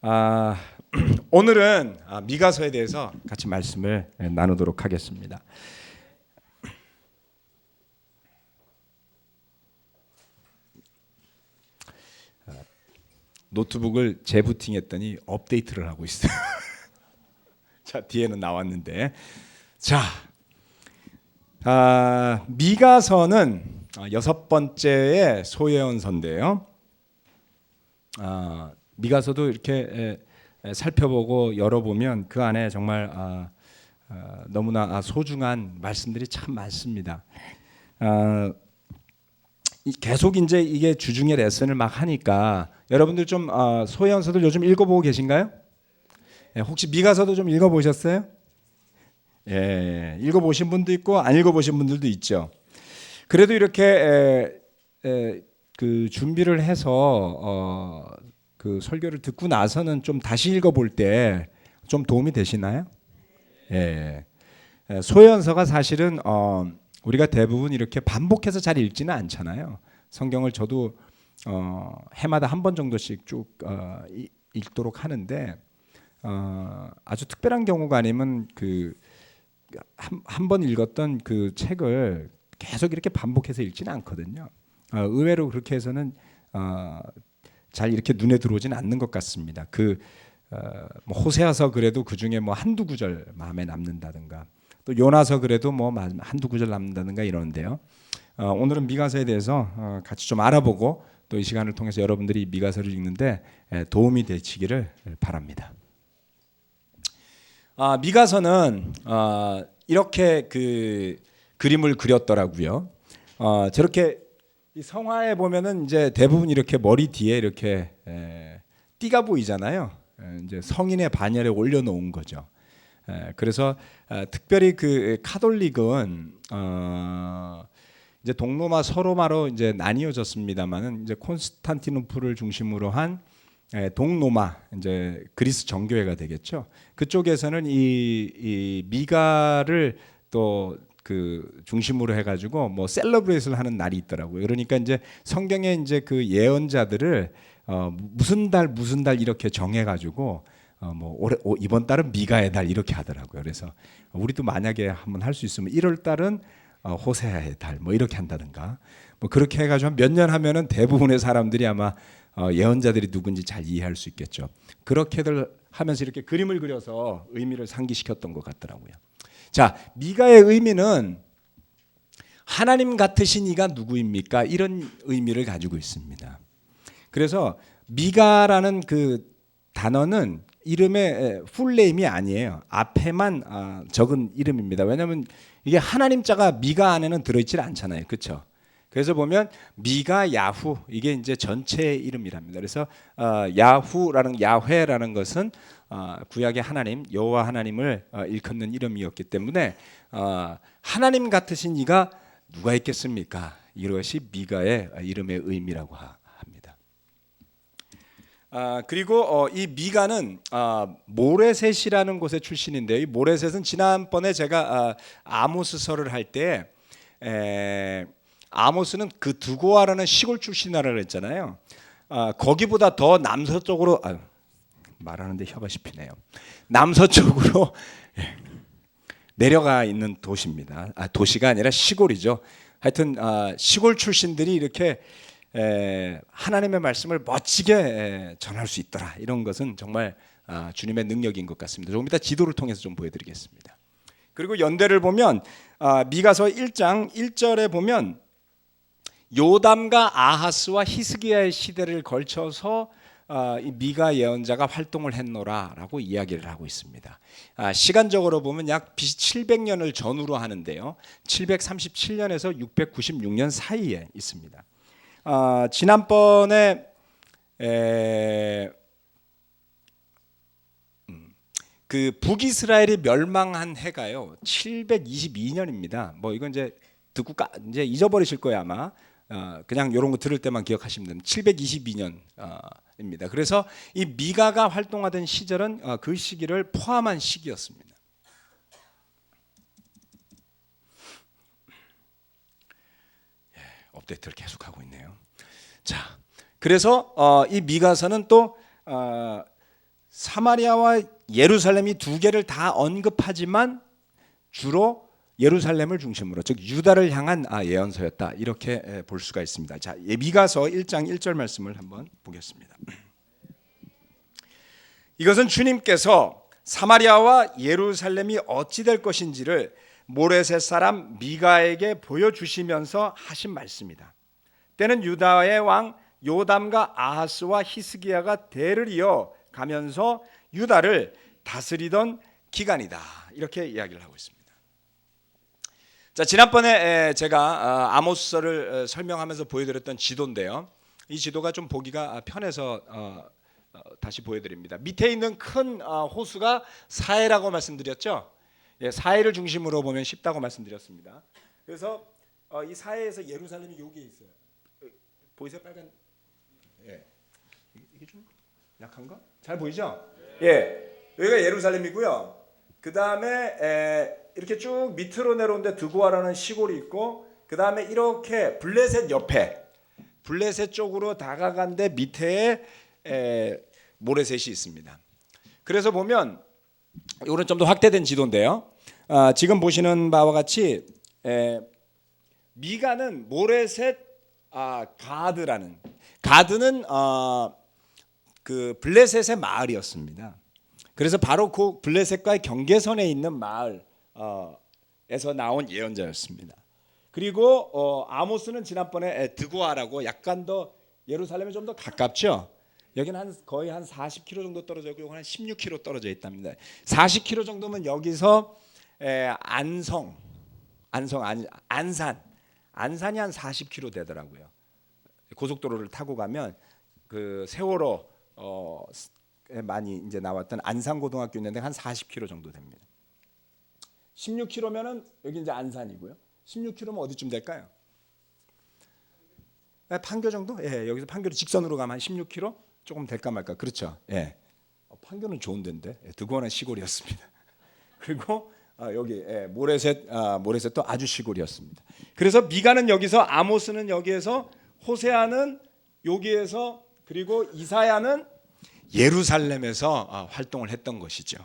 아, 오늘은 미가서에 대해서 같이 말씀을 나누도록 하겠습니다. 노트북을 재부팅했더니 업데이트를 하고 있어요. 자, 뒤에는 나왔는데, 자, 미가서는 여섯 번째의 소예언서인데요. 미가서도 이렇게 살펴보고 열어보면 그 안에 정말 너무나 소중한 말씀들이 참 많습니다. 계속 이제 이게 주중에 레슨을 막 하니까 여러분들 좀 소예언서들 요즘 읽어보고 계신가요? 혹시 미가서도 좀 읽어보셨어요? 예, 읽어보신 분도 있고 안 읽어보신 분들도 있죠. 그래도 이렇게 그 준비를 해서 그 설교를 듣고 나서는 좀 다시 읽어볼 때 좀 도움이 되시나요? 예. 소연서가 사실은 우리가 대부분 이렇게 반복해서 잘 읽지는 않잖아요. 성경을 저도 해마다 한 번 정도씩 쭉 읽도록 하는데 아주 특별한 경우가 아니면 그 한 번 읽었던 그 책을 계속 이렇게 반복해서 읽지는 않거든요. 의외로 그렇게 해서는 잘 이렇게 눈에 들어오지는 않는 것 같습니다. 뭐 호세아서 그래도 그 중에 뭐 한두 구절 마음에 남는다든가 또 요나서 그래도 뭐 한두 구절 남는다든가 이러는데요. 오늘은 미가서에 대해서 같이 좀 알아보고 또 이 시간을 통해서 여러분들이 미가서를 읽는데 도움이 되시기를 바랍니다. 미가서는 이렇게 그 그림을 그렸더라고요. 저렇게 이 성화에 보면은 이제 대부분 이렇게 머리 뒤에 이렇게 띠가 보이잖아요. 이제 성인의 반열에 올려놓은 거죠. 그래서 특별히 그 카톨릭은 이제 동로마 서로마로 이제 나뉘어졌습니다만은 이제 콘스탄티노플을 중심으로 한 동로마 이제 그리스 정교회가 되겠죠. 그쪽에서는 이 미가를 또 그 중심으로 해가지고 뭐 셀러브레이트를 하는 날이 있더라고요. 그러니까 이제 성경에 이제 그 예언자들을 무슨 달 이렇게 정해가지고 뭐 올해 이번 달은 미가의 달 이렇게 하더라고요. 그래서 우리도 만약에 한번 할 수 있으면 1월 달은 호세아의 달 뭐 이렇게 한다든가 뭐 그렇게 해가지고 몇 년 하면은 대부분의 사람들이 아마 예언자들이 누군지 잘 이해할 수 있겠죠. 그렇게들 하면서 이렇게 그림을 그려서 의미를 상기시켰던 것 같더라고요. 자, 미가의 의미는 하나님 같으신 이가 누구입니까? 이런 의미를 가지고 있습니다. 그래서 미가라는 그 단어는 이름의 풀네임이 아니에요. 앞에만 적은 이름입니다. 왜냐하면 이게 하나님 자가 미가 안에는 들어있질 않잖아요. 그렇죠? 그래서 보면 미가 야후 이게 이제 전체의 이름이랍니다. 그래서 야후라는 야훼라는 것은 구약의 하나님 여호와 하나님을 일컫는 이름이었기 때문에 하나님 같으신 이가 누가 있겠습니까? 이것이 미가의 이름의 의미라고 합니다. 그리고 이 미가는 모레셋이라는 곳의 출신인데요. 이 모레셋은 지난번에 제가 아모스서를 할 때 아모스는 그 드고아라는 시골 출신이라고 했잖아요. 거기보다 더 남서쪽으로 말하는데 혀가 씹히네요. 남서쪽으로 내려가 있는 도시입니다. 도시가 아니라 시골이죠. 하여튼 시골 출신들이 이렇게 하나님의 말씀을 멋지게 전할 수 있더라. 이런 것은 정말 주님의 능력인 것 같습니다. 조금 이따 지도를 통해서 좀 보여드리겠습니다. 그리고 연대를 보면 미가서 1장 1절에 보면 요담과 아하스와 히스기야의 시대를 걸쳐서 이 미가 예언자가 활동을 했노라라고 이야기를 하고 있습니다. 시간적으로 보면 약 BC 700년을 전후로 하는데요. 737년에서 696년 사이에 있습니다. 지난번에 그 북이스라엘이 멸망한 해가요 722년입니다. 뭐 이건 이제 듣고 이제 잊어버리실 거예요 아마. 그냥 이런 거 들을 때만 기억하시면 됩니다. 722년입니다. 그래서 이 미가가 활동하던 시절은 그 시기를 포함한 시기였습니다. 업데이트를 계속하고 있네요. 자, 그래서 이 미가서는 또 사마리아와 예루살렘이 두 개를 다 언급하지만 주로 예루살렘을 중심으로, 즉 유다를 향한 예언서였다, 이렇게 볼 수가 있습니다. 자, 미가서 1장 1절 말씀을 한번 보겠습니다. 이것은 주님께서 사마리아와 예루살렘이 어찌 될 것인지를 모레셋 사람 미가에게 보여주시면서 하신 말씀이다. 때는 유다의 왕 요담과 아하스와 히스기야가 대를 이어 가면서 유다를 다스리던 기간이다, 이렇게 이야기를 하고 있습니다. 자, 지난번에 제가 아모스서를 설명하면서 보여드렸던 지도인데요, 이 지도가 좀 보기가 편해서 다시 보여드립니다. 밑에 있는 큰 호수가 사해라고 말씀드렸죠. 사해를 중심으로 보면 쉽다고 말씀드렸습니다. 그래서 이 사해에서 예루살렘이 여기에 있어요. 보이세요? 빨간. 이게 좀 약한가? 잘 보이죠? 여기가 예루살렘이고요. 그 다음에 이렇게 쭉 밑으로 내려오는데 드고아라는 시골이 있고, 그 다음에 이렇게 블레셋 옆에, 블레셋 쪽으로 다가간데 밑에 모레셋이 있습니다. 그래서 보면 이거는 좀 더 확대된 지도인데요, 지금 보시는 바와 같이 미가는 모레셋 가드는 그 블레셋의 마을이었습니다. 그래서 바로 그 블레셋과의 경계선에 있는 마을에서 나온 예언자였습니다. 그리고 아모스는 지난번에 드고아라고 약간 더 예루살렘에 좀 더 가깝죠. 여기는 거의 한 40km 정도 떨어져 있고, 이건 한 16km 떨어져 있답니다. 40km 정도면 여기서 안산이 한 40km 되더라고요. 고속도로를 타고 가면 그 세월호 많이 이제 나왔던 안산고등학교 있는데 한 40km 정도 됩니다. 16km면은 여기 이제 안산이고요. 16km면 어디쯤 될까요? 판교 정도? 여기서 판교로 직선으로 가면 한 16km 조금 될까 말까. 그렇죠. 판교는 좋은 데인데 드고아는 시골이었습니다. 그리고 여기 모레셋도 아주 시골이었습니다. 그래서 미가는 여기서, 아모스는 여기에서, 호세아는 여기에서, 그리고 이사야는 예루살렘에서 활동을 했던 것이죠.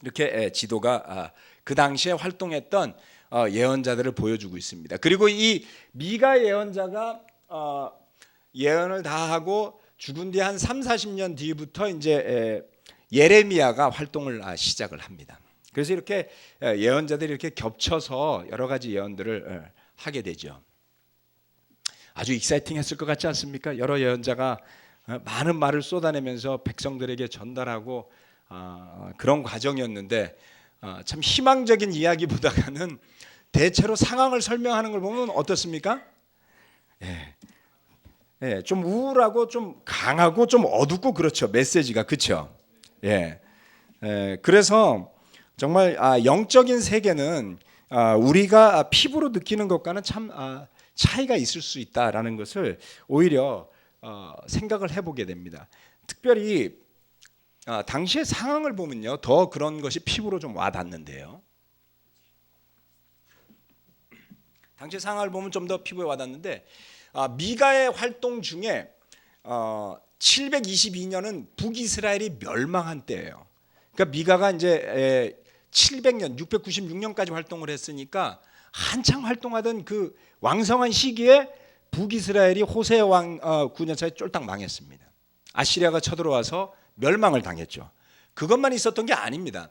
이렇게 지도가 그 당시에 활동했던 예언자들을 보여주고 있습니다. 그리고 이 미가 예언자가 예언을 다 하고 죽은 뒤 한 30-40년 뒤부터 이제 예레미야가 활동을 시작을 합니다. 그래서 이렇게 예언자들이 이렇게 겹쳐서 여러 가지 예언들을 하게 되죠. 아주 익사이팅했을 것 같지 않습니까? 여러 예언자가 많은 말을 쏟아내면서 백성들에게 전달하고 그런 과정이었는데, 참 희망적인 이야기보다는 대체로 상황을 설명하는 걸 보면 어떻습니까? 좀 우울하고 좀 강하고 좀 어둡고 그렇죠. 메시지가, 그렇죠. 그래서 정말 영적인 세계는 우리가 피부로 느끼는 것과는 참 차이가 있을 수 있다라는 것을 오히려 생각을 해보게 됩니다. 특별히 당시의 상황을 보면요, 더 그런 것이 피부로 좀 와닿는데요. 당시 상황을 보면 좀 더 피부에 와닿는데, 미가의 활동 중에 722년은 북이스라엘이 멸망한 때예요. 그러니까 미가가 이제 700년, 696년까지 활동을 했으니까 한창 활동하던 그 왕성한 시기에 북이스라엘이 호세 왕 9년 차에 쫄딱 망했습니다. 아시리아가 쳐들어와서 멸망을 당했죠. 그것만 있었던 게 아닙니다.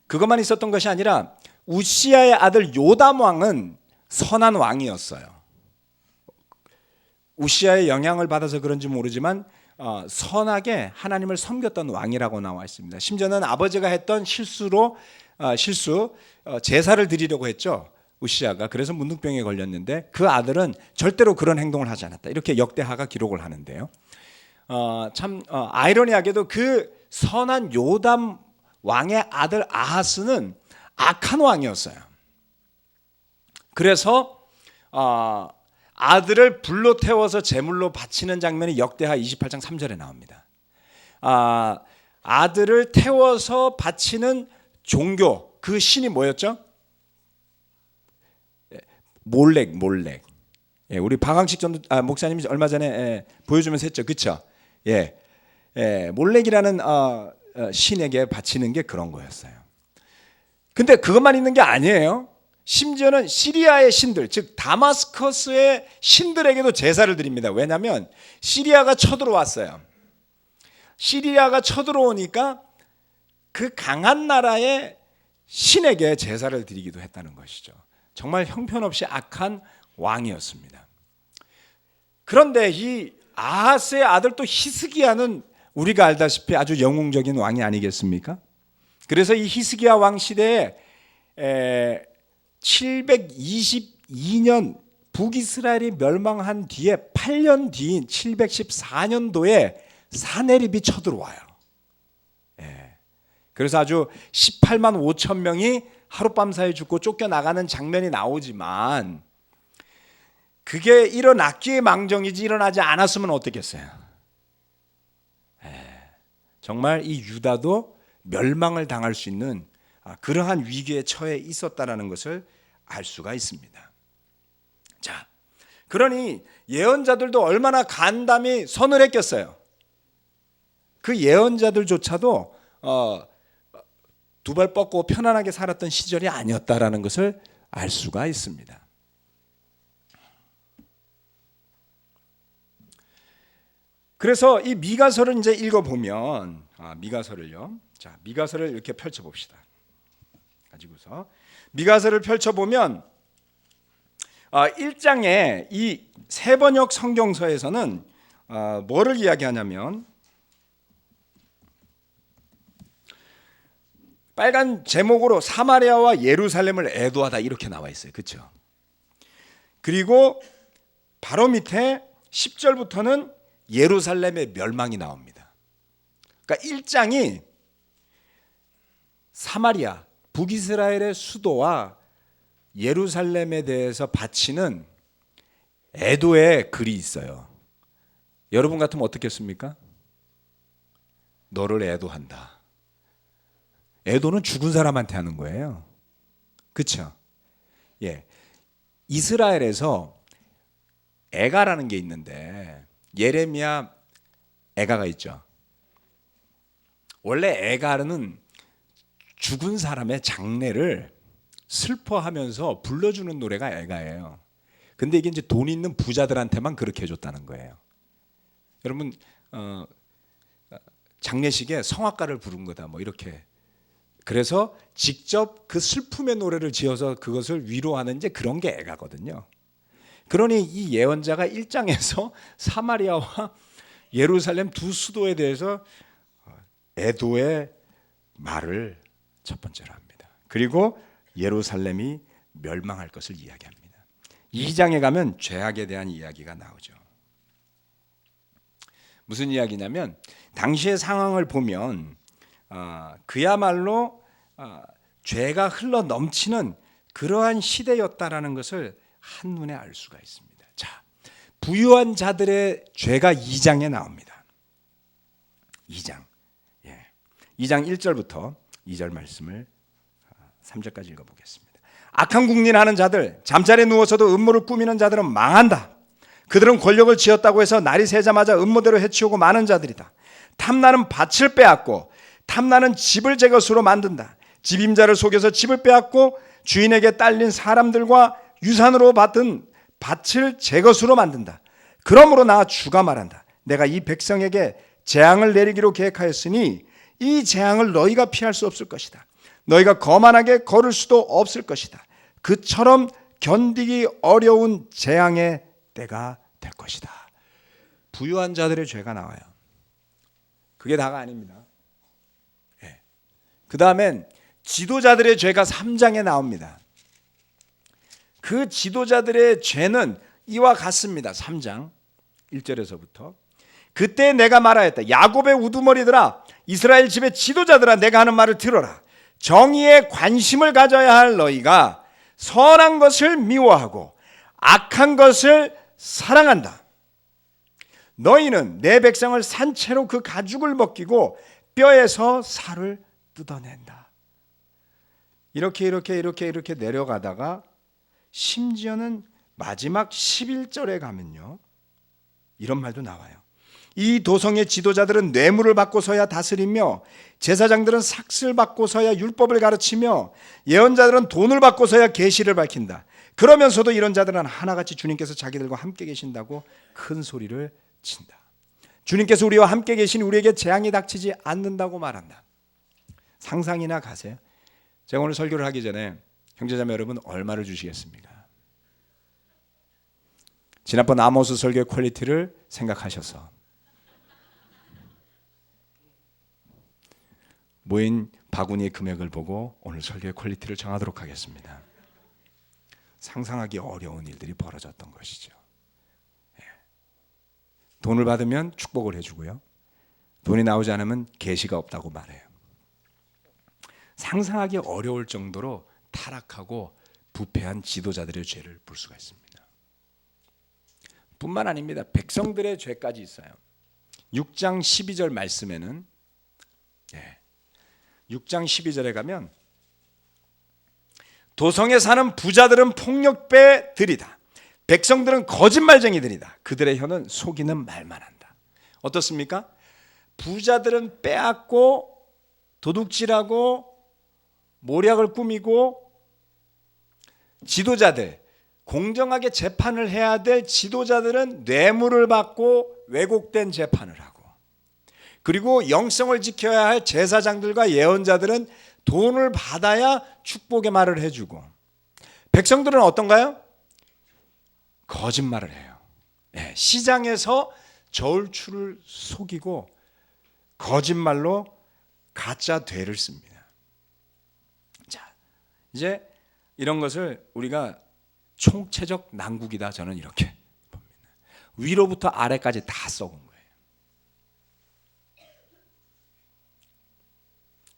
그것만 있었던 것이 아니라 우시야의 아들 요담 왕은 선한 왕이었어요. 우시야의 영향을 받아서 그런지 모르지만 선하게 하나님을 섬겼던 왕이라고 나와 있습니다. 심지어는 아버지가 했던 실수 제사를 드리려고 했죠, 우시야가. 그래서 문둥병에 걸렸는데 그 아들은 절대로 그런 행동을 하지 않았다, 이렇게 역대하가 기록을 하는데요. 참 아이러니하게도 그 선한 요담 왕의 아들 아하스는 악한 왕이었어요. 그래서 아들을 불로 태워서 제물로 바치는 장면이 역대하 28장 3절에 나옵니다. 아들을 태워서 바치는 종교, 그 신이 뭐였죠? 몰렉. 우리 박항식 목사님이 얼마 전에 보여주면서 했죠, 그렇죠? 몰렉이라는 신에게 바치는 게 그런 거였어요. 근데 그것만 있는 게 아니에요. 심지어는 시리아의 신들, 즉 다마스커스의 신들에게도 제사를 드립니다. 왜냐하면 시리아가 쳐들어왔어요. 시리아가 쳐들어오니까 그 강한 나라의 신에게 제사를 드리기도 했다는 것이죠. 정말 형편없이 악한 왕이었습니다. 그런데 이 아하스의 아들 또 히스기야는 우리가 알다시피 아주 영웅적인 왕이 아니겠습니까? 그래서 이 히스기야 왕 시대에 722년 북이스라엘이 멸망한 뒤에 8년 뒤인 714년도에 사네립이 쳐들어와요. 그래서 아주 18만 5천 명이 하룻밤 사이에 죽고 쫓겨나가는 장면이 나오지만 그게 일어났기에 망정이지 일어나지 않았으면 어떻겠어요? 정말 이 유다도 멸망을 당할 수 있는 그러한 위기에 처해 있었다라는 것을 알 수가 있습니다. 자, 그러니 예언자들도 얼마나 간담이 선을 했겠어요. 그 예언자들조차도 두 발 뻗고 편안하게 살았던 시절이 아니었다라는 것을 알 수가 있습니다. 그래서 이 미가서를 이제 읽어보면 미가서를요. 자, 미가서를 이렇게 펼쳐봅시다. 가지고서 미가서를 펼쳐보면 1장에 이 세번역 성경서에서는 뭐를 이야기하냐면 빨간 제목으로 사마리아와 예루살렘을 애도하다 이렇게 나와 있어요. 그렇죠? 그리고 바로 밑에 10절부터는 예루살렘의 멸망이 나옵니다. 그러니까 1장이 사마리아, 북이스라엘의 수도와 예루살렘에 대해서 바치는 애도의 글이 있어요. 여러분 같으면 어떻겠습니까? 너를 애도한다. 애도는 죽은 사람한테 하는 거예요. 그렇죠? 이스라엘에서 애가라는 게 있는데 예레미야 애가가 있죠. 원래 애가는 죽은 사람의 장례를 슬퍼하면서 불러주는 노래가 애가예요. 근데 이게 이제 돈 있는 부자들한테만 그렇게 해줬다는 거예요. 여러분 장례식에 성악가를 부른 거다 뭐 이렇게. 그래서 직접 그 슬픔의 노래를 지어서 그것을 위로하는 이제 그런 게 애가거든요. 그러니 이 예언자가 1장에서 사마리아와 예루살렘 두 수도에 대해서 애도의 말을 첫 번째로 합니다. 그리고 예루살렘이 멸망할 것을 이야기합니다. 2장에 가면 죄악에 대한 이야기가 나오죠. 무슨 이야기냐면 당시의 상황을 보면 그야말로 죄가 흘러 넘치는 그러한 시대였다라는 것을 한눈에 알 수가 있습니다. 자, 부유한 자들의 죄가 2장에 나옵니다. 2장 1절부터 2절 말씀을 3절까지 읽어보겠습니다. 악한 궁리하는 자들, 잠자리에 누워서도 음모를 꾸미는 자들은 망한다. 그들은 권력을 쥐었다고 해서 날이 새자마자 음모대로 해치우고 많은 자들이다. 탐나는 밭을 빼앗고 탐나는 집을 제 것으로 만든다. 집임자를 속여서 집을 빼앗고 주인에게 딸린 사람들과 유산으로 받은 밭을 제 것으로 만든다. 그러므로 나 주가 말한다. 내가 이 백성에게 재앙을 내리기로 계획하였으니 이 재앙을 너희가 피할 수 없을 것이다. 너희가 거만하게 걸을 수도 없을 것이다. 그처럼 견디기 어려운 재앙의 때가 될 것이다. 부유한 자들의 죄가 나와요. 그게 다가 아닙니다. 그 다음엔 지도자들의 죄가 3장에 나옵니다. 그 지도자들의 죄는 이와 같습니다. 3장 1절에서부터 그때 내가 말하였다. 야곱의 우두머리들아, 이스라엘 집의 지도자들아, 내가 하는 말을 들어라. 정의에 관심을 가져야 할 너희가 선한 것을 미워하고 악한 것을 사랑한다. 너희는 내 백성을 산채로 그 가죽을 벗기고 뼈에서 살을 뜯어낸다. 이렇게 내려가다가 심지어는 마지막 11절에 가면요, 이런 말도 나와요. 이 도성의 지도자들은 뇌물을 받고서야 다스리며 제사장들은 삭슬 받고서야 율법을 가르치며 예언자들은 돈을 받고서야 계시를 밝힌다. 그러면서도 이런 자들은 하나같이 주님께서 자기들과 함께 계신다고 큰 소리를 친다. 주님께서 우리와 함께 계시니 우리에게 재앙이 닥치지 않는다고 말한다. 상상이나 가세요. 제가 오늘 설교를 하기 전에 형제자매 여러분 얼마를 주시겠습니까? 지난번 아모스 설교의 퀄리티를 생각하셔서 모인 바구니의 금액을 보고 오늘 설교의 퀄리티를 정하도록 하겠습니다. 상상하기 어려운 일들이 벌어졌던 것이죠. 돈을 받으면 축복을 해주고요. 돈이 나오지 않으면 계시가 없다고 말해요. 상상하기 어려울 정도로 타락하고 부패한 지도자들의 죄를 볼 수가 있습니다. 뿐만 아닙니다. 백성들의 죄까지 있어요. 6장 12절 말씀에는 6장 12절에 가면 도성에 사는 부자들은 폭력배들이다. 백성들은 거짓말쟁이들이다. 그들의 혀는 속이는 말만 한다. 어떻습니까? 부자들은 빼앗고 도둑질하고 모략을 꾸미고 지도자들, 공정하게 재판을 해야 될 지도자들은 뇌물을 받고 왜곡된 재판을 하고, 그리고 영성을 지켜야 할 제사장들과 예언자들은 돈을 받아야 축복의 말을 해주고, 백성들은 어떤가요? 거짓말을 해요. 시장에서 저울추를 속이고 거짓말로 가짜 되를 씁니다. 자, 이제 이런 것을 우리가 총체적 난국이다, 저는 이렇게 봅니다. 위로부터 아래까지 다 썩은 거예요.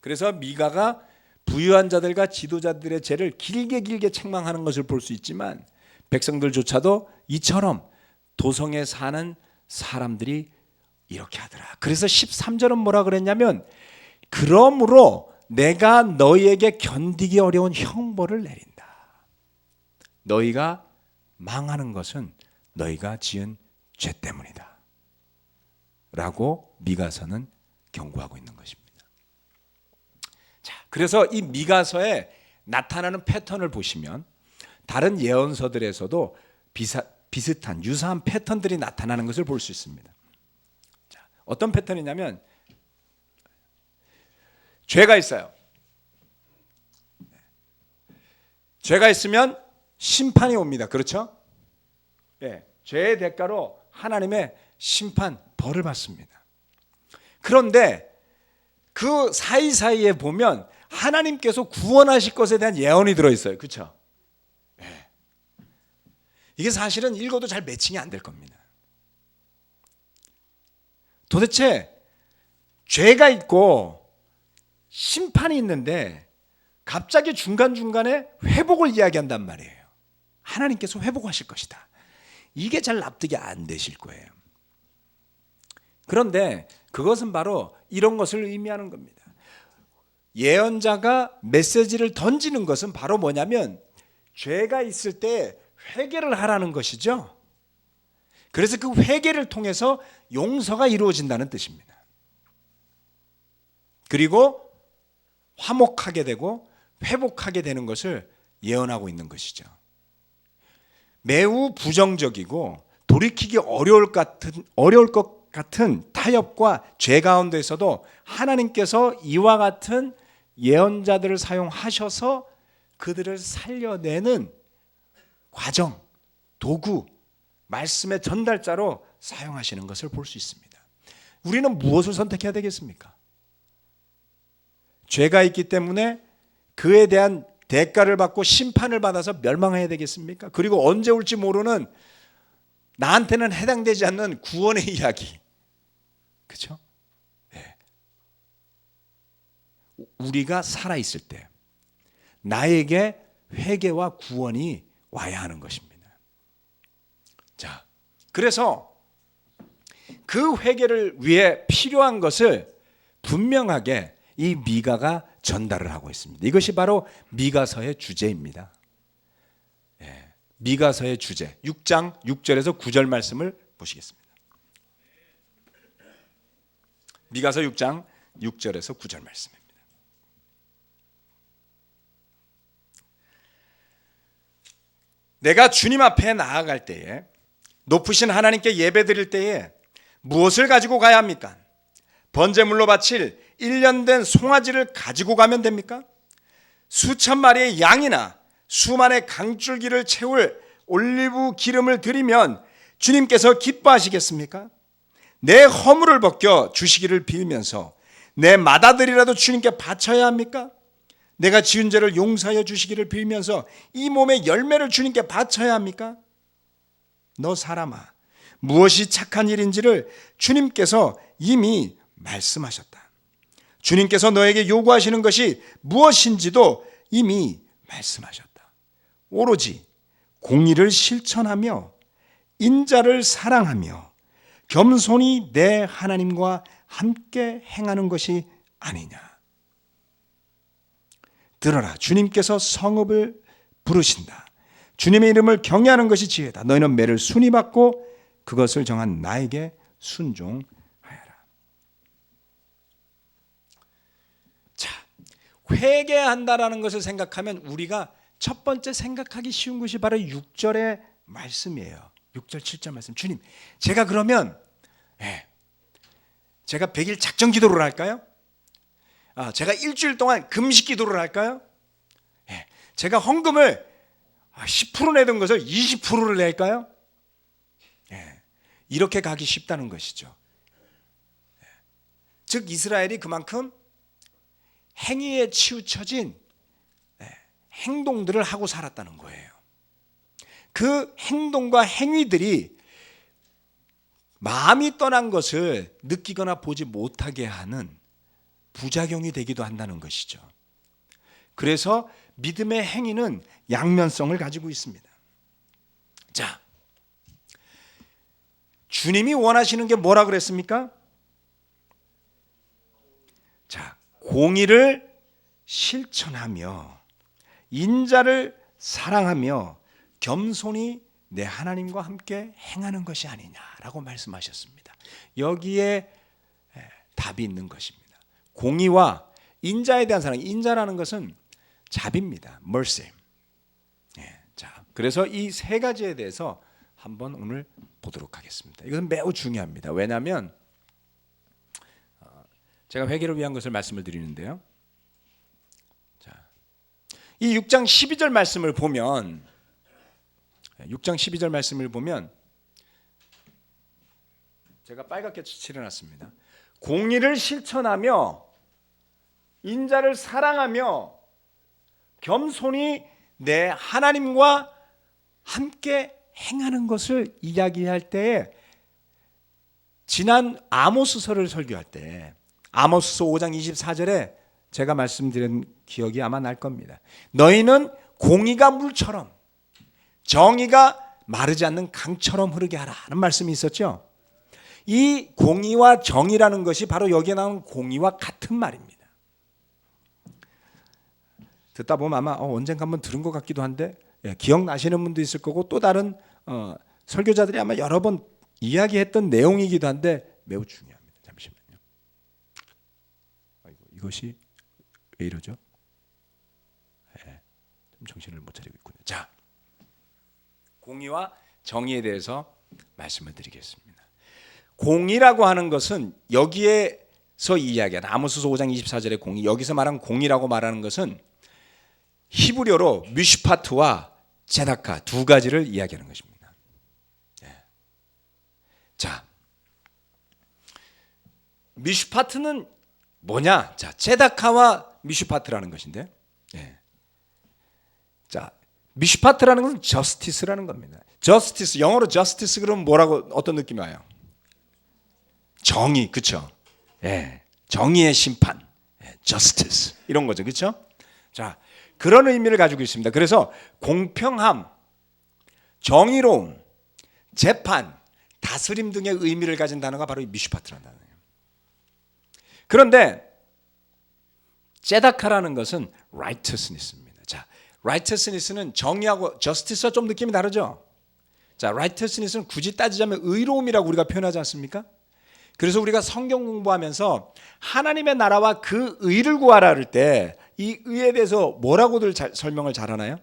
그래서 미가가 부유한 자들과 지도자들의 죄를 길게 책망하는 것을 볼 수 있지만, 백성들조차도 이처럼 도성에 사는 사람들이 이렇게 하더라. 그래서 13절은 뭐라 그랬냐면, 그러므로 내가 너희에게 견디기 어려운 형벌을 내린다. 너희가 망하는 것은 너희가 지은 죄 때문이다 라고 미가서는 경고하고 있는 것입니다. 자, 그래서 이 미가서에 나타나는 패턴을 보시면 다른 예언서들에서도 비슷한 유사한 패턴들이 나타나는 것을 볼 수 있습니다. 자, 어떤 패턴이냐면, 죄가 있어요. 죄가 있으면 심판이 옵니다. 그렇죠? 죄의 대가로 하나님의 심판, 벌을 받습니다. 그런데 그 사이사이에 보면 하나님께서 구원하실 것에 대한 예언이 들어있어요. 그렇죠? 이게 사실은 읽어도 잘 매칭이 안 될 겁니다. 도대체 죄가 있고 심판이 있는데 갑자기 중간중간에 회복을 이야기한단 말이에요. 하나님께서 회복하실 것이다. 이게 잘 납득이 안 되실 거예요. 그런데 그것은 바로 이런 것을 의미하는 겁니다. 예언자가 메시지를 던지는 것은 바로 뭐냐면, 죄가 있을 때 회개를 하라는 것이죠. 그래서 그 회개를 통해서 용서가 이루어진다는 뜻입니다. 그리고 화목하게 되고 회복하게 되는 것을 예언하고 있는 것이죠. 매우 부정적이고 돌이키기 어려울 것 같은 타협과 죄 가운데서도 하나님께서 이와 같은 예언자들을 사용하셔서 그들을 살려내는 과정, 도구, 말씀의 전달자로 사용하시는 것을 볼 수 있습니다. 우리는 무엇을 선택해야 되겠습니까? 죄가 있기 때문에 그에 대한 대가를 받고 심판을 받아서 멸망해야 되겠습니까? 그리고 언제 올지 모르는, 나한테는 해당되지 않는 구원의 이야기, 그렇죠? 우리가 살아있을 때 나에게 회개와 구원이 와야 하는 것입니다. 자, 그래서 그 회개를 위해 필요한 것을 분명하게 이 미가가 전달을 하고 있습니다. 이것이 바로 미가서의 주제입니다. 미가서의 주제, 6장 6절에서 9절 말씀을 보시겠습니다. 미가서 6장 6절에서 9절 말씀입니다. 내가 주님 앞에 나아갈 때에, 높으신 하나님께 예배드릴 때에 무엇을 가지고 가야 합니까? 번제물로 바칠 1년 된 송아지를 가지고 가면 됩니까? 수천 마리의 양이나 수만의 강줄기를 채울 올리브 기름을 드리면 주님께서 기뻐하시겠습니까? 내 허물을 벗겨 주시기를 빌면서 내 맏아들이라도 주님께 바쳐야 합니까? 내가 지은 죄를 용서하여 주시기를 빌면서 이 몸의 열매를 주님께 바쳐야 합니까? 너 사람아, 무엇이 착한 일인지를 주님께서 이미 말씀하셨다. 주님께서 너에게 요구하시는 것이 무엇인지도 이미 말씀하셨다. 오로지 공의를 실천하며 인자를 사랑하며 겸손히 내 하나님과 함께 행하는 것이 아니냐. 들어라, 주님께서 성읍을 부르신다. 주님의 이름을 경외하는 것이 지혜다. 너희는 매를 순히 받고 그것을 정한 나에게 순종하여라. 자, 회개한다라는 것을 생각하면 우리가 첫 번째 생각하기 쉬운 것이 바로 6절의 말씀이에요. 6절 7절 말씀. 주님, 제가 그러면 제가 100일 작정 기도를 할까요? 제가 일주일 동안 금식 기도를 할까요? 제가 헌금을 10% 내던 것을 20%를 낼까요? 이렇게 가기 쉽다는 것이죠. 즉 이스라엘이 그만큼 행위에 치우쳐진 행동들을 하고 살았다는 거예요. 그 행동과 행위들이 마음이 떠난 것을 느끼거나 보지 못하게 하는 부작용이 되기도 한다는 것이죠. 그래서 믿음의 행위는 양면성을 가지고 있습니다. 자, 주님이 원하시는 게 뭐라 그랬습니까? 자, 공의를 실천하며 인자를 사랑하며 겸손히 내 하나님과 함께 행하는 것이 아니냐라고 말씀하셨습니다. 여기에 답이 있는 것입니다. 공의와 인자에 대한 사랑, 인자라는 것은 자비입니다. mercy. 자, 그래서 이 세 가지에 대해서 한번 오늘 보도록 하겠습니다. 이것은 매우 중요합니다. 왜냐하면 제가 회개를 위한 것을 말씀을 드리는데요. 자, 이 6장 12절 말씀을 보면 6장 12절 말씀을 보면 제가 빨갛게 칠해놨습니다. 공의를 실천하며 인자를 사랑하며 겸손히 내 하나님과 함께 행하는 것을 이야기할 때에 지난 아모스서를 설교할 때 아모스서 5장 24절에 제가 말씀드린 기억이 아마 날 겁니다. 너희는 공의가 물처럼 정의가 마르지 않는 강처럼 흐르게 하라 하는 말씀이 있었죠. 이 공의와 정의라는 것이 바로 여기에 나온 공의와 같은 말입니다. 듣다 보면 아마 언젠가 한번 들은 것 같기도 한데 기억나시는 분도 있을 거고 또 다른 설교자들이 아마 여러 번 이야기했던 내용이기도 한데 매우 중요합니다. 잠시만요. 이것이 왜 이러죠? 좀 정신을 못 차리고 있군요. 자, 공의와 정의에 대해서 말씀을 드리겠습니다. 공의라고 하는 것은 여기에서 이야기하는 아모스서 5장 24절의 공의, 여기서 말하는 공의라고 말하는 것은 히브리어로 미슈파트와 제다카 두 가지를 이야기하는 것입니다. 자, 미슈파트는 뭐냐? 자, 제다카와 미슈파트라는 것인데, 자, 미슈파트라는 것은 저스티스라는 겁니다. 저스티스, 영어로 저스티스 그러면 뭐라고 어떤 느낌이 와요? 정의, 그렇죠? 정의의 심판, 저스티스 이런 거죠, 그렇죠? 자, 그런 의미를 가지고 있습니다. 그래서 공평함, 정의로움, 재판, 다스림 등의 의미를 가진 단어가 바로 이 미슈파트라는 단어예요. 그런데 제다카라는 것은 righteousness입니다. 자, righteousness는 정의하고 justice와 좀 느낌이 다르죠? 자, righteousness는 굳이 따지자면 의로움이라고 우리가 표현하지 않습니까? 그래서 우리가 성경 공부하면서 하나님의 나라와 그 의를 구하라 할 때 이 의에 대해서 뭐라고들 설명을 잘하나요?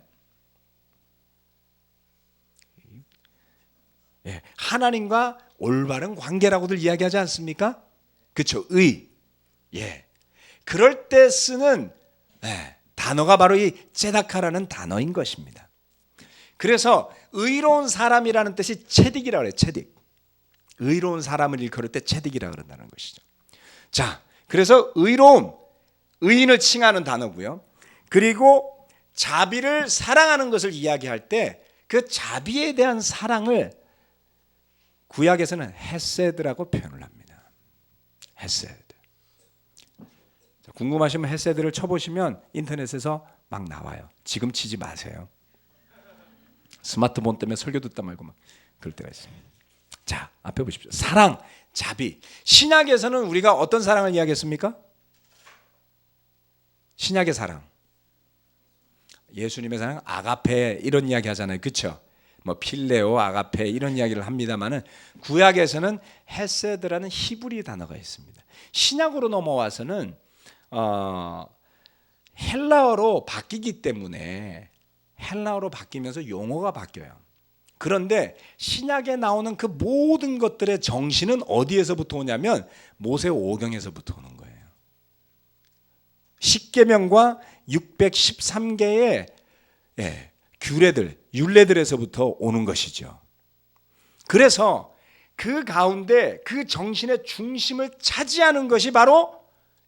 예, 하나님과 올바른 관계라고들 이야기하지 않습니까? 그렇죠. 의. 예. 그럴 때 쓰는 단어가 바로 이 ጼ다카라는 단어인 것입니다. 그래서 의로운 사람이라는 뜻이 체딕이라고 그래요. 체딕. 의로운 사람을 일컬을 때 체딕이라고 그런다는 것이죠. 자, 그래서 의로움, 의인을 칭하는 단어고요. 그리고 자비를 사랑하는 것을 이야기할 때 그 자비에 대한 사랑을 구약에서는 헤세드라고 표현을 합니다. 헤세드. 궁금하시면 헤세드를 쳐보시면 인터넷에서 막 나와요. 지금 치지 마세요. 스마트폰 때문에 설교 듣다 말고 막 그럴 때가 있습니다. 자, 앞에 보십시오. 사랑, 자비. 신약에서는 우리가 어떤 사랑을 이야기했습니까? 신약의 사랑. 예수님의 사랑, 아가페 이런 이야기 하잖아요. 그렇죠? 뭐 필레오, 아가페 이런 이야기를 합니다만은 구약에서는 헤세드라는 히브리 단어가 있습니다. 신약으로 넘어와서는 헬라어로 바뀌기 때문에 헬라어로 바뀌면서 용어가 바뀌어요. 그런데 신약에 나오는 그 모든 것들의 정신은 어디에서부터 오냐면 모세오경에서부터 오는 거예요. 십계명과 613개의 규례들, 율례들에서부터 오는 것이죠. 그래서 그 가운데 그 정신의 중심을 차지하는 것이 바로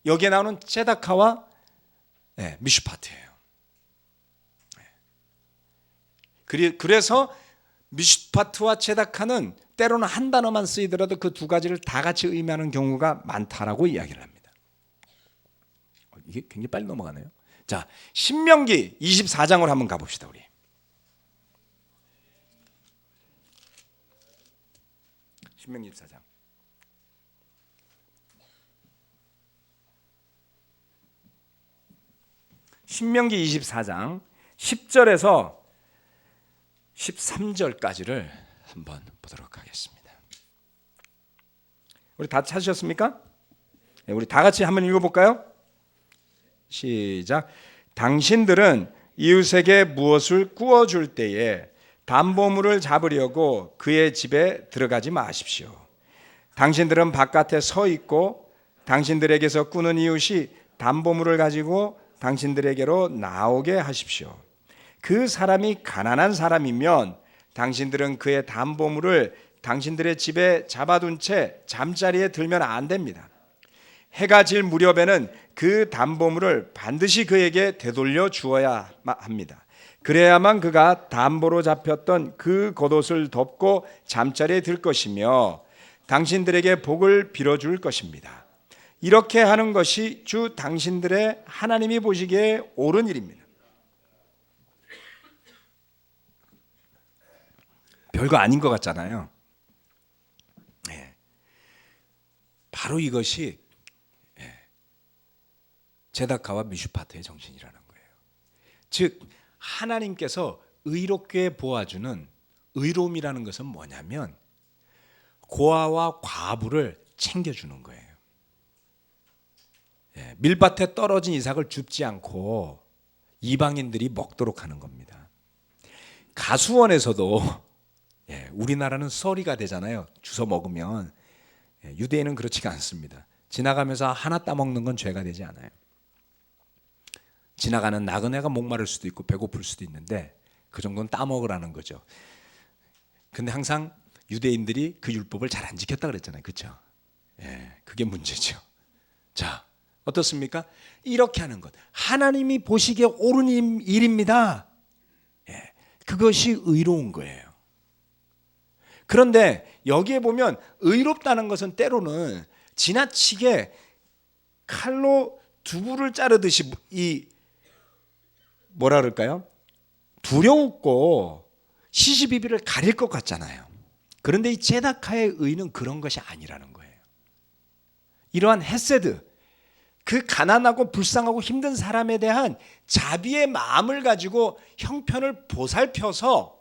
여기에 나오는 ጼ다카와 미슈파트예요. 그래서 미슈파트와 ጼ다카는 때로는 한 단어만 쓰이더라도 그 두 가지를 다 같이 의미하는 경우가 많다라고 이야기를 합니다. 이게 굉장히 빨리 넘어가네요. 자, 신명기 24장으로 한번 가봅시다. 우리 신명기 24장. 신명기 24장 10절에서 13절까지를 한번 보도록 하겠습니다. 우리 다 찾으셨습니까? 네, 우리 다 같이 한번 읽어볼까요? 시작. 당신들은 이웃에게 무엇을 구워줄 때에 담보물을 잡으려고 그의 집에 들어가지 마십시오. 당신들은 바깥에 서 있고 당신들에게서 꾸는 이웃이 담보물을 가지고 당신들에게로 나오게 하십시오. 그 사람이 가난한 사람이면 당신들은 그의 담보물을 당신들의 집에 잡아둔 채 잠자리에 들면 안 됩니다. 해가 질 무렵에는 그 담보물을 반드시 그에게 되돌려 주어야 합니다. 그래야만 그가 담보로 잡혔던 그 겉옷을 덮고 잠자리에 들 것이며 당신들에게 복을 빌어줄 것입니다. 이렇게 하는 것이 주 당신들의 하나님이 보시기에 옳은 일입니다. 별거 아닌 것 같잖아요. 네. 바로 이것이 ጼ다카와 미슈파트의 정신이라는 거예요. 즉 하나님께서 의롭게 보아주는 의로움이라는 것은 뭐냐면 고아와 과부를 챙겨주는 거예요. 밀밭에 떨어진 이삭을 줍지 않고 이방인들이 먹도록 하는 겁니다. 가수원에서도 우리나라는 썰이가 되잖아요. 주워 먹으면. 유대인은 그렇지가 않습니다. 지나가면서 하나 따먹는 건 죄가 되지 않아요. 지나가는 나그네가 목마를 수도 있고 배고플 수도 있는데 그 정도는 따먹으라는 거죠. 근데 항상 유대인들이 그 율법을 잘 안 지켰다 그랬잖아요. 그렇죠? 그게 문제죠. 자, 어떻습니까? 이렇게 하는 것. 하나님이 보시기에 옳은 일입니다. 그것이 의로운 거예요. 그런데 여기에 보면 의롭다는 것은 때로는 지나치게 칼로 두부를 자르듯이 뭐라 그럴까요? 두려웠고 시시비비를 가릴 것 같잖아요. 그런데 이 ጼ다카의 의는 그런 것이 아니라는 거예요. 이러한 헤세드, 그 가난하고 불쌍하고 힘든 사람에 대한 자비의 마음을 가지고 형편을 보살펴서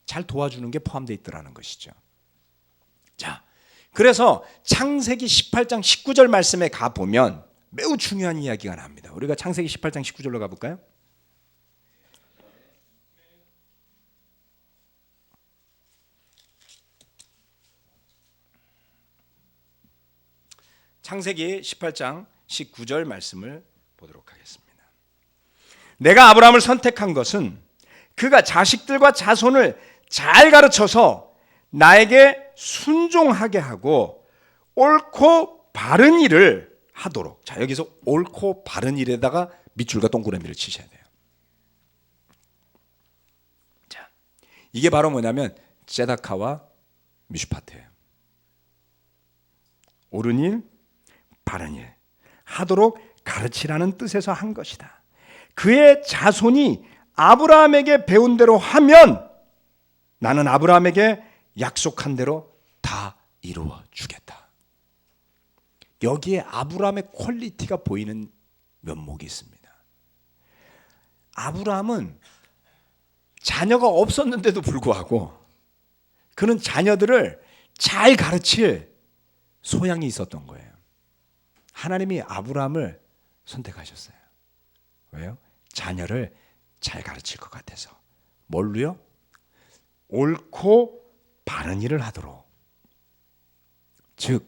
잘 도와주는 게 포함되어 있더라는 것이죠. 자, 그래서 창세기 18장 19절 말씀에 가보면 매우 중요한 이야기가 나옵니다. 우리가 창세기 18장 19절로 가볼까요? 창세기 18장 19절 말씀을 보도록 하겠습니다. 내가 아브라함을 선택한 것은 그가 자식들과 자손을 잘 가르쳐서 나에게 순종하게 하고 옳고 바른 일을 하도록. 자, 여기서 옳고 바른 일에다가 밑줄과 동그라미를 치셔야 돼요. 자, 이게 바로 뭐냐면 ጼ다카와 미슈파트예요. 옳은 일, 바른 일 하도록 가르치라는 뜻에서 한 것이다. 그의 자손이 아브라함에게 배운 대로 하면 나는 아브라함에게 약속한 대로 다 이루어 주겠다. 여기에 아브라함의 퀄리티가 보이는 면목이 있습니다. 아브라함은 자녀가 없었는데도 불구하고 그는 자녀들을 잘 가르칠 소양이 있었던 거예요. 하나님이 아브라함을 선택하셨어요. 왜요? 자녀를 잘 가르칠 것 같아서. 뭘로요? 옳고 바른 일을 하도록. 즉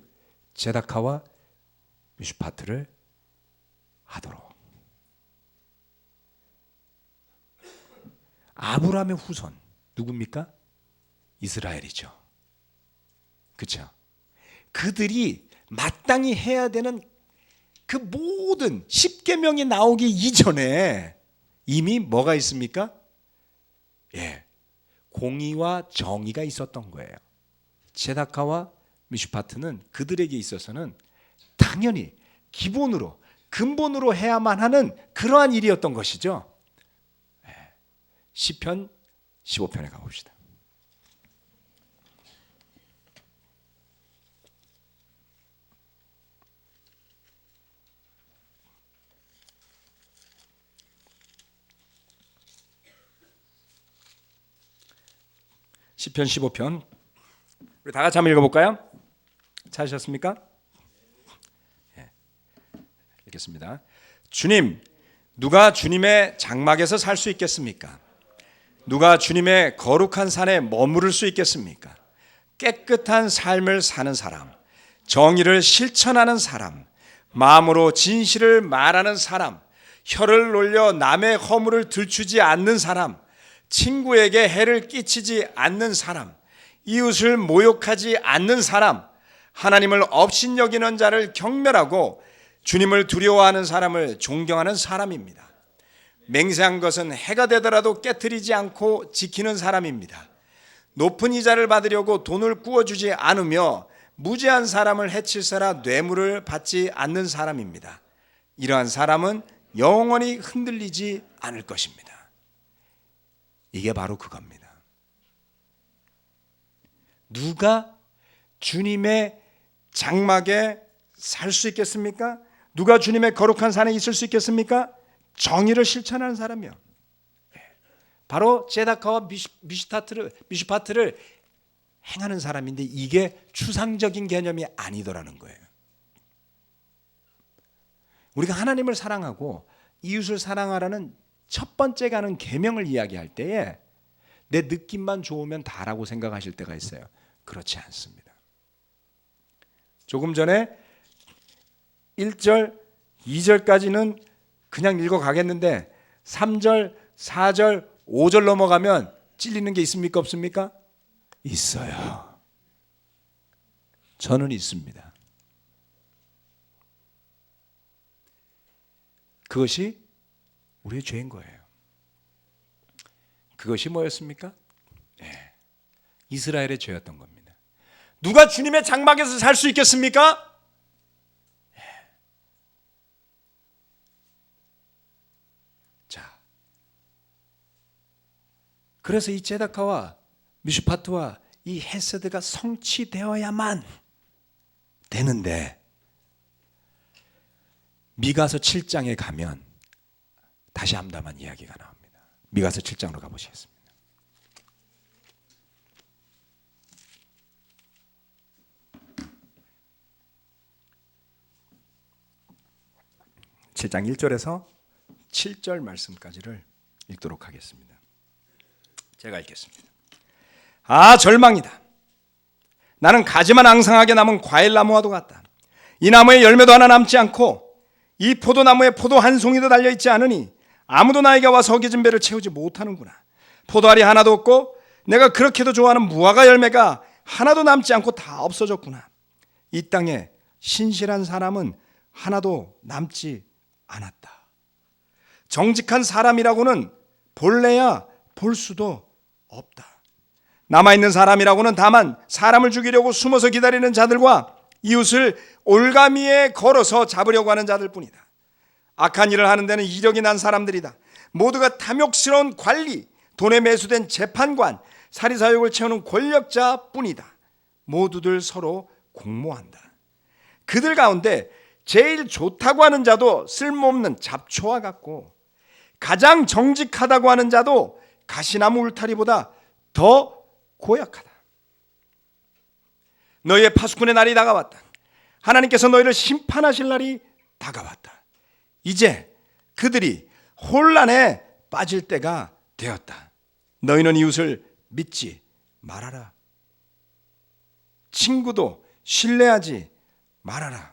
ጼ다카와 미슈파트를 하도록. 아브라함의 후손 누굽니까? 이스라엘이죠. 그렇죠? 그들이 마땅히 해야 되는 그 모든 10계명이 나오기 이전에 이미 뭐가 있습니까? 예, 공의와 정의가 있었던 거예요. ጼ다카와 미슈파트는 그들에게 있어서는 당연히 기본으로 근본으로 해야만 하는 그러한 일이었던 것이죠. 시편 15편에 가봅시다. 시편 15편 우리 다 같이 한번 읽어볼까요? 찾으셨습니까? 네. 읽겠습니다. 주님, 누가 주님의 장막에서 살 수 있겠습니까? 누가 주님의 거룩한 산에 머무를 수 있겠습니까? 깨끗한 삶을 사는 사람, 정의를 실천하는 사람, 마음으로 진실을 말하는 사람, 혀를 놀려 남의 허물을 들추지 않는 사람, 친구에게 해를 끼치지 않는 사람, 이웃을 모욕하지 않는 사람, 하나님을 업신여기는 자를 경멸하고 주님을 두려워하는 사람을 존경하는 사람입니다. 맹세한 것은 해가 되더라도 깨트리지 않고 지키는 사람입니다. 높은 이자를 받으려고 돈을 구워주지 않으며 무죄한 사람을 해칠세라 뇌물을 받지 않는 사람입니다. 이러한 사람은 영원히 흔들리지 않을 것입니다. 이게 바로 그겁니다. 누가 주님의 장막에 살 수 있겠습니까? 누가 주님의 거룩한 산에 있을 수 있겠습니까? 정의를 실천하는 사람이요. 바로 ጼ다카와 미슈파트를 행하는 사람인데 이게 추상적인 개념이 아니더라는 거예요. 우리가 하나님을 사랑하고 이웃을 사랑하라는 첫 번째 가는 계명을 이야기할 때에 내 느낌만 좋으면 다라고 생각하실 때가 있어요. 그렇지 않습니다. 조금 전에 1절, 2절까지는 그냥 읽어 가겠는데 3절, 4절, 5절 넘어가면 찔리는 게 있습니까? 없습니까? 있어요. 저는 있습니다. 그것이 우리의 죄인 거예요. 그것이 뭐였습니까? 네. 이스라엘의 죄였던 겁니다. 누가 주님의 장막에서 살 수 있겠습니까? 네. 자, 그래서 이 ጼ다카와 미슈파트와 이 헤세드가 성취되어야만 되는데 미가서 7장에 가면 다시 암담한 이야기가 나옵니다. 미가서 7장으로 가보시겠습니다. 7장 1절에서 7절 말씀까지를 읽도록 하겠습니다. 제가 읽겠습니다. 아, 절망이다. 나는 가지만 앙상하게 남은 과일나무와도 같다. 이 나무에 열매도 하나 남지 않고 이 포도나무에 포도 한 송이도 달려있지 않으니 아무도 나에게 와서 허기진 배를 채우지 못하는구나. 포도알이 하나도 없고 내가 그렇게도 좋아하는 무화과 열매가 하나도 남지 않고 다 없어졌구나. 이 땅에 신실한 사람은 하나도 남지 않았다. 정직한 사람이라고는 볼래야 볼 수도 없다. 남아있는 사람이라고는 다만 사람을 죽이려고 숨어서 기다리는 자들과 이웃을 올가미에 걸어서 잡으려고 하는 자들 뿐이다. 악한 일을 하는 데는 이력이 난 사람들이다. 모두가 탐욕스러운 관리, 돈에 매수된 재판관, 사리사욕을 채우는 권력자 뿐이다. 모두들 서로 공모한다. 그들 가운데 제일 좋다고 하는 자도 쓸모없는 잡초와 같고 가장 정직하다고 하는 자도 가시나무 울타리보다 더 고약하다. 너희의 파수꾼의 날이 다가왔다. 하나님께서 너희를 심판하실 날이 다가왔다. 이제 그들이 혼란에 빠질 때가 되었다. 너희는 이웃을 믿지 말아라. 친구도 신뢰하지 말아라.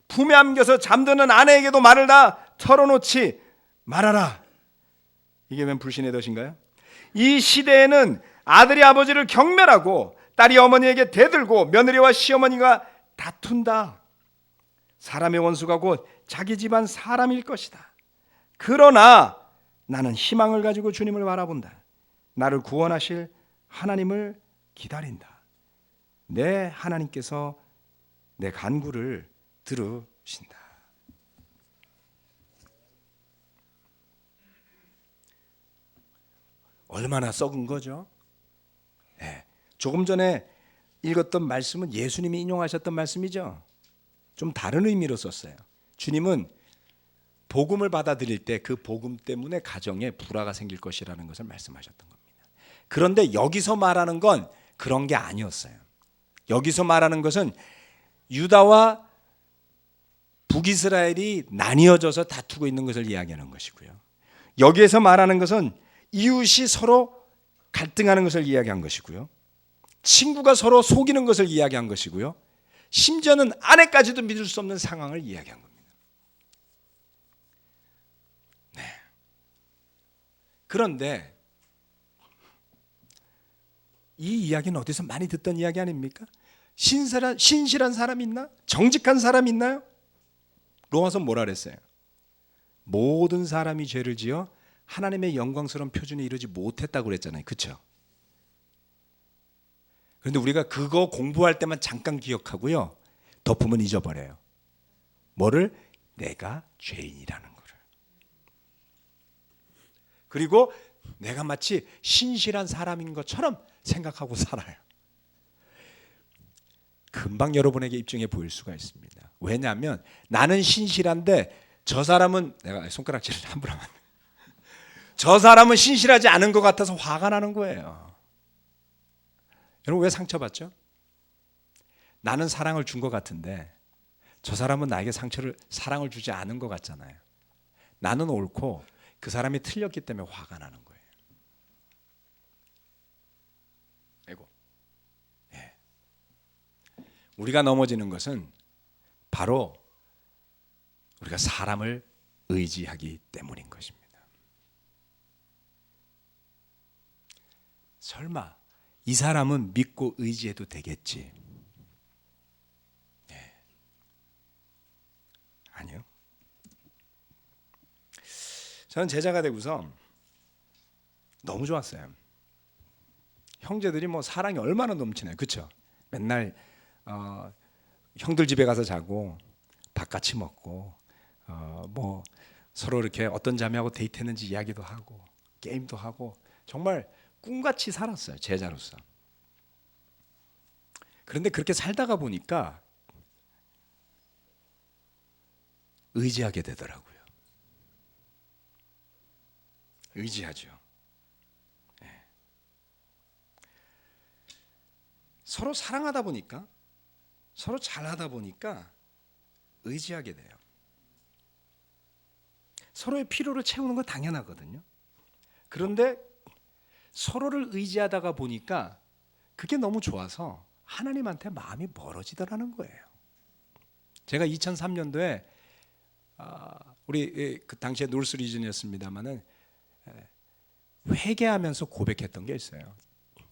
품에 안겨서 잠드는 아내에게도 말을 다 털어놓지 말아라. 이게 웬 불신의 덫인가요? 이 시대에는 아들이 아버지를 경멸하고 딸이 어머니에게 대들고 며느리와 시어머니가 다툰다. 사람의 원수가 곧 자기 집안 사람일 것이다. 그러나 나는 희망을 가지고 주님을 바라본다. 나를 구원하실 하나님을 기다린다. 내 하나님께서 내 간구를 들으신다. 얼마나 썩은 거죠? 네. 조금 전에 읽었던 말씀은 예수님이 인용하셨던 말씀이죠. 좀 다른 의미로 썼어요. 주님은 복음을 받아들일 때 그 복음 때문에 가정에 불화가 생길 것이라는 것을 말씀하셨던 겁니다. 그런데 여기서 말하는 건 그런 게 아니었어요. 여기서 말하는 것은 유다와 북이스라엘이 나뉘어져서 다투고 있는 것을 이야기하는 것이고요. 여기에서 말하는 것은 이웃이 서로 갈등하는 것을 이야기한 것이고요. 친구가 서로 속이는 것을 이야기한 것이고요. 심지어는 아내까지도 믿을 수 없는 상황을 이야기한 겁니다. 네. 그런데 이 이야기는 어디서 많이 듣던 이야기 아닙니까? 신실한 사람 있나? 정직한 사람 있나요? 로마서 뭐라 그랬어요? 모든 사람이 죄를 지어 하나님의 영광스러운 표준에 이르지 못했다고 그랬잖아요. 그렇죠? 그런데 우리가 그거 공부할 때만 잠깐 기억하고요. 덮으면 잊어버려요. 뭐를? 내가 죄인이라는 거를. 그리고 내가 마치 신실한 사람인 것처럼 생각하고 살아요. 금방 여러분에게 입증해 보일 수가 있습니다. 왜냐하면 나는 신실한데 저 사람은, 내가 손가락질을 함부로 하면 저 사람은 신실하지 않은 것 같아서 화가 나는 거예요. 여러분 왜 상처받죠? 나는 사랑을 준 것 같은데 저 사람은 나에게 사랑을 주지 않은 것 같잖아요. 나는 옳고 그 사람이 틀렸기 때문에 화가 나는 거예요. 아이고. 네. 우리가 넘어지는 것은 바로 우리가 사람을 의지하기 때문인 것입니다. 설마 이 사람은 믿고 의지해도 되겠지? 네. 아니요. 저는 제자가 되고서 너무 좋았어요. 형제들이 뭐 사랑이 얼마나 넘치나요, 그렇죠? 맨날 형들 집에 가서 자고 밥 같이 먹고 뭐 서로 이렇게 어떤 자매하고 데이트했는지 이야기도 하고 게임도 하고 정말 꿈같이 살았어요, 제자로서. 그런데 그렇게 살다가 보니까 의지하게 되더라고요. 의지하죠. 네. 서로 사랑하다 보니까, 서로 잘하다 보니까 의지하게 돼요. 서로의 필요를 채우는 건 당연하거든요. 그런데 서로를 의지하다가 보니까 그게 너무 좋아서 하나님한테 마음이 멀어지더라는 거예요. 제가 2003년도에 우리 그 당시에 놀스 리즌이었습니다만은 회개하면서 고백했던 게 있어요.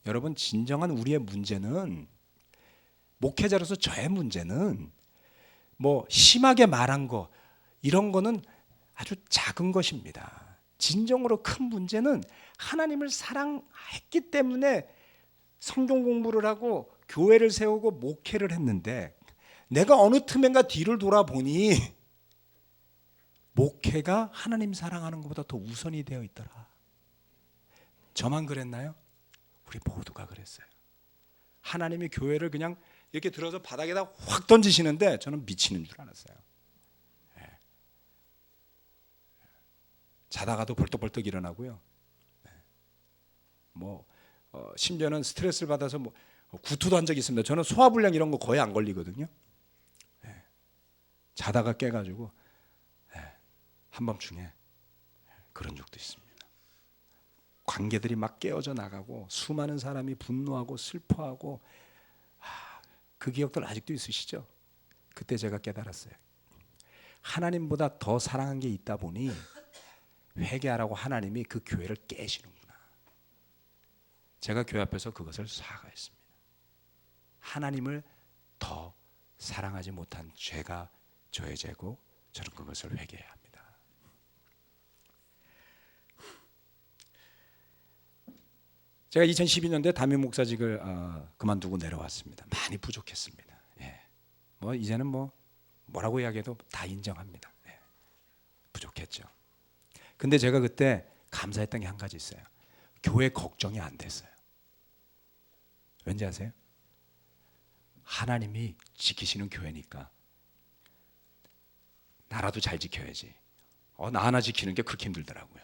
여러분, 진정한 우리의 문제는, 목회자로서 저의 문제는 뭐 심하게 말한 거 이런 거는 아주 작은 것입니다. 진정으로 큰 문제는 하나님을 사랑했기 때문에 성경 공부를 하고 교회를 세우고 목회를 했는데, 내가 어느 틈엔가 뒤를 돌아보니 목회가 하나님 사랑하는 것보다 더 우선이 되어 있더라. 저만 그랬나요? 우리 모두가 그랬어요. 하나님이 교회를 그냥 이렇게 들어서 바닥에다 확 던지시는데 저는 미치는 줄 알았어요. 자다가도 벌떡벌떡 일어나고요. 심지어는 스트레스를 받아서 구토도 한 적이 있습니다. 저는 소화불량 이런 거 거의 안 걸리거든요. 자다가 깨가지고 한밤중에 그런 적도 있습니다. 관계들이 막 깨어져 나가고 수많은 사람이 분노하고 슬퍼하고, 그 기억들 아직도 있으시죠? 그때 제가 깨달았어요. 하나님보다 더 사랑한 게 있다 보니 회개하라고 하나님이 그 교회를 깨시는구나. 제가 교회 앞에서 그것을 사과했습니다. 하나님을 더 사랑하지 못한 죄가 저의 죄고 저는 그것을 회개해야 합니다. 제가 2012년도에 담임 목사직을 그만두고 내려왔습니다. 많이 부족했습니다. 이제는 뭐라고 이야기해도 다 인정합니다. 부족했죠. 근데 제가 그때 감사했던 게 한 가지 있어요. 교회 걱정이 안 됐어요. 왠지 아세요? 하나님이 지키시는 교회니까 나라도 잘 지켜야지. 나 하나 지키는 게 그렇게 힘들더라고요.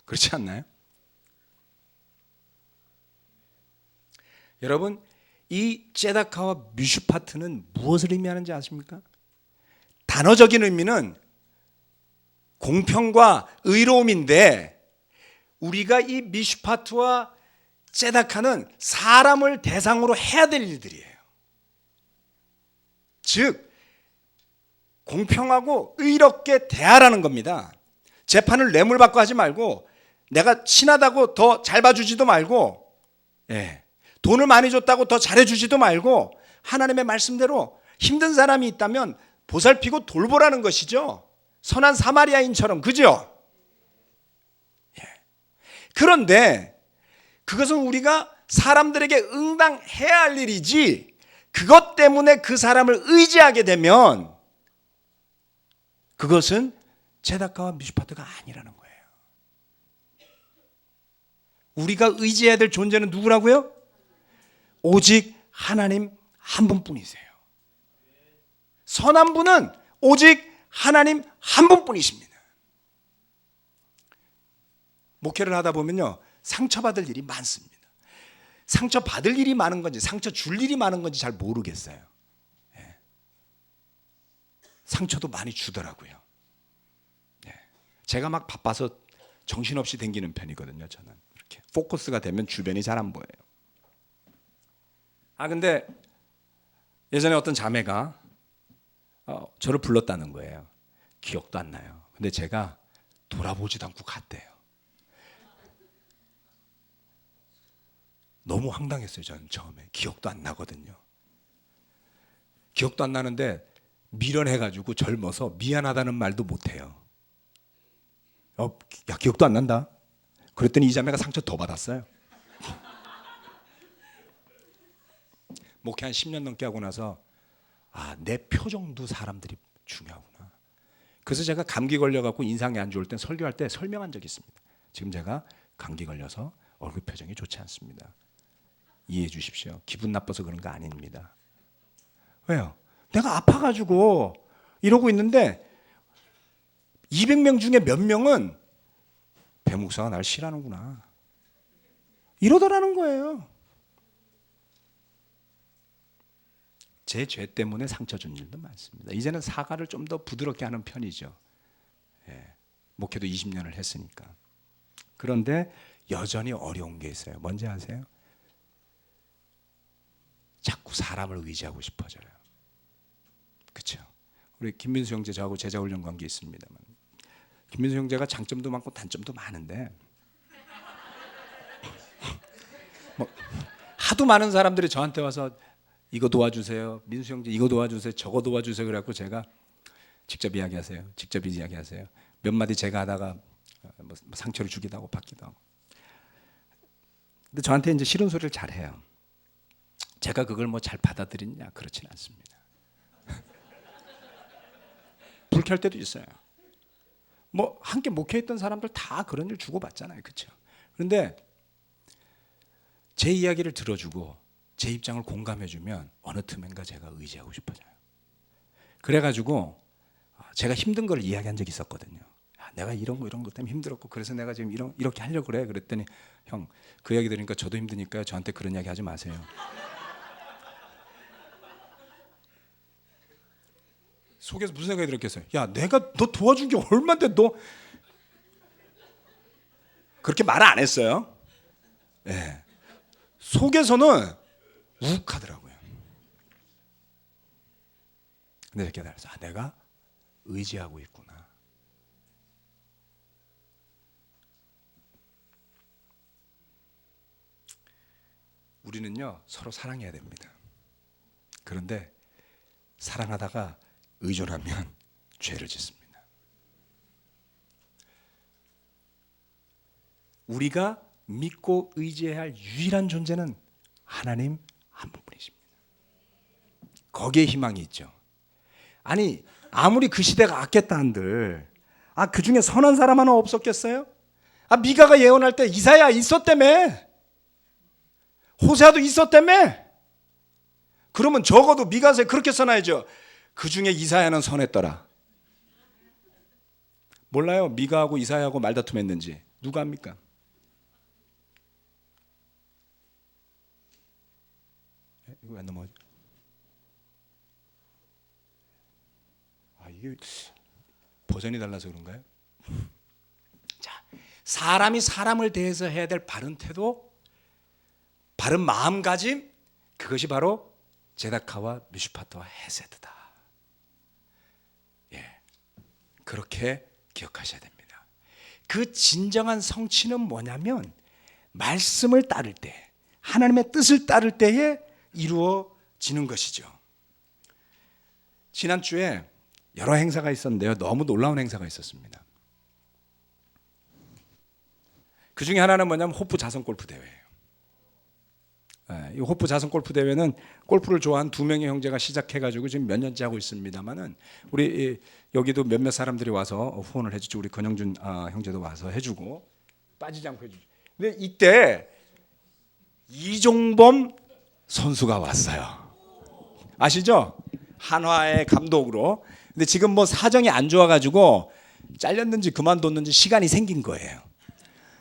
그렇지 않나요? 여러분, 이 ጼ다카와 미슈파트는 무엇을 의미하는지 아십니까? 단어적인 의미는 공평과 의로움인데, 우리가 이 미슈파트와 ጼ다카는 사람을 대상으로 해야 될 일들이에요. 즉 공평하고 의롭게 대하라는 겁니다. 재판을 뇌물받고 하지 말고, 내가 친하다고 더 잘 봐주지도 말고, 돈을 많이 줬다고 더 잘해주지도 말고, 하나님의 말씀대로 힘든 사람이 있다면 보살피고 돌보라는 것이죠. 선한 사마리아인처럼, 그죠? 그런데 그것은 우리가 사람들에게 응당해야 할 일이지, 그것 때문에 그 사람을 의지하게 되면 그것은 ጼ다카와 미슈파트가 아니라는 거예요. 우리가 의지해야 될 존재는 누구라고요? 오직 하나님 한 분뿐이세요. 선한 분은 오직 하나님 한 분뿐이십니다. 목회를 하다 보면요, 상처받을 일이 많습니다. 상처받을 일이 많은 건지 상처 줄 일이 많은 건지 잘 모르겠어요. 상처도 많이 주더라고요. 제가 막 바빠서 정신없이 댕기는 편이거든요. 저는 이렇게 포커스가 되면 주변이 잘 안 보여요. 근데 예전에 어떤 자매가 저를 불렀다는 거예요. 기억도 안 나요. 근데 제가 돌아보지도 않고 갔대요. 너무 황당했어요. 저는 처음에. 기억도 안 나거든요. 기억도 안 나는데 미련해가지고 젊어서 미안하다는 말도 못해요. 야, 기억도 안 난다. 그랬더니 이 자매가 상처 더 받았어요. 목회 한 10년 넘게 하고 나서 내 표정도 사람들이 중요하구나. 그래서 제가 감기 걸려갖고 인상이 안 좋을 땐 설교할 때 설명한 적이 있습니다. 지금 제가 감기 걸려서 얼굴 표정이 좋지 않습니다. 이해해 주십시오. 기분 나빠서 그런 거 아닙니다. 왜요? 내가 아파가지고 이러고 있는데 200명 중에 몇 명은 배 목사가 날 싫어하는구나 이러더라는 거예요. 제 죄 때문에 상처 준 일도 많습니다. 이제는 사과를 좀 더 부드럽게 하는 편이죠. 예, 목회도 20년을 했으니까. 그런데 여전히 어려운 게 있어요. 뭔지 아세요? 자꾸 사람을 의지하고 싶어져요. 그렇죠? 우리 김민수 형제 저하고 제자훈련 관계 있습니다만, 김민수 형제가 장점도 많고 단점도 많은데 뭐 하도 많은 사람들이 저한테 와서 이거 도와주세요, 민수 형제 이거 도와주세요, 저거 도와주세요. 그래갖고 제가 직접 이야기하세요. 직접 이야기하세요. 몇 마디 제가 하다가 뭐 상처를 주기도 하고 받기도 하고. 근데 저한테 이제 싫은 소리를 잘 해요. 제가 그걸 뭐 잘 받아들이냐? 그렇진 않습니다. 불쾌할 때도 있어요. 뭐 함께 목회했던 사람들 다 그런 일 주고받잖아요, 그렇죠? 그런데 제 이야기를 들어주고 제 입장을 공감해주면 어느 틈엔가 제가 의지하고 싶어져요. 그래가지고 제가 힘든 걸 이야기한 적이 있었거든요. 야, 내가 이런 것 때문에 힘들었고 그래서 내가 지금 이렇게 하려고 그래. 그랬더니 형, 그 이야기 들으니까 저도 힘드니까 저한테 그런 이야기 하지 마세요. 속에서 무슨 생각이 들었겠어요? 야, 내가 너 도와준 게 얼마인데 너 그렇게 말 안 했어요. 네. 속에서는 욱하더라고요. 근데 이렇게 달아서 내가 의지하고 있구나. 우리는요 서로 사랑해야 됩니다. 그런데 사랑하다가 의존하면 죄를 짓습니다. 우리가 믿고 의지해야 할 유일한 존재는 하나님 한 분뿐이십니다. 거기에 희망이 있죠. 아니 아무리 그 시대가 악했다 한들 그 중에 선한 사람 하나 없었겠어요? 미가가 예언할 때 이사야 있었다며, 호세아도 있었다며. 그러면 적어도 미가서에 그렇게 써놔야죠. 그 중에 이사야는 선했더라. 몰라요. 미가하고 이사야하고 말다툼했는지. 누가 합니까? 이거 왜 넘어가죠? 이게 버전이 달라서 그런가요? 자, 사람이 사람을 대해서 해야 될 바른 태도, 바른 마음가짐, 그것이 바로 제다카와 미슈파트와 헤세드다. 예, 그렇게 기억하셔야 됩니다. 그 진정한 성취는 뭐냐면 말씀을 따를 때, 하나님의 뜻을 따를 때에 이루어지는 것이죠. 지난주에 여러 행사가 있었는데요. 너무 놀라운 행사가 있었습니다. 그 중에 하나는 뭐냐면 호프 자선 골프 대회예요. 이 호프 자선 골프 대회는 골프를 좋아하는 두 명의 형제가 시작해가지고 지금 몇 년째 하고 있습니다만은 우리 여기도 몇몇 사람들이 와서 후원을 해주죠. 우리 권영준 형제도 와서 해주고 빠지지 않고 해주죠. 근데 이때 이종범 선수가 왔어요. 아시죠? 한화의 감독으로. 근데 지금 뭐 사정이 안 좋아가지고 잘렸는지 그만뒀는지 시간이 생긴 거예요.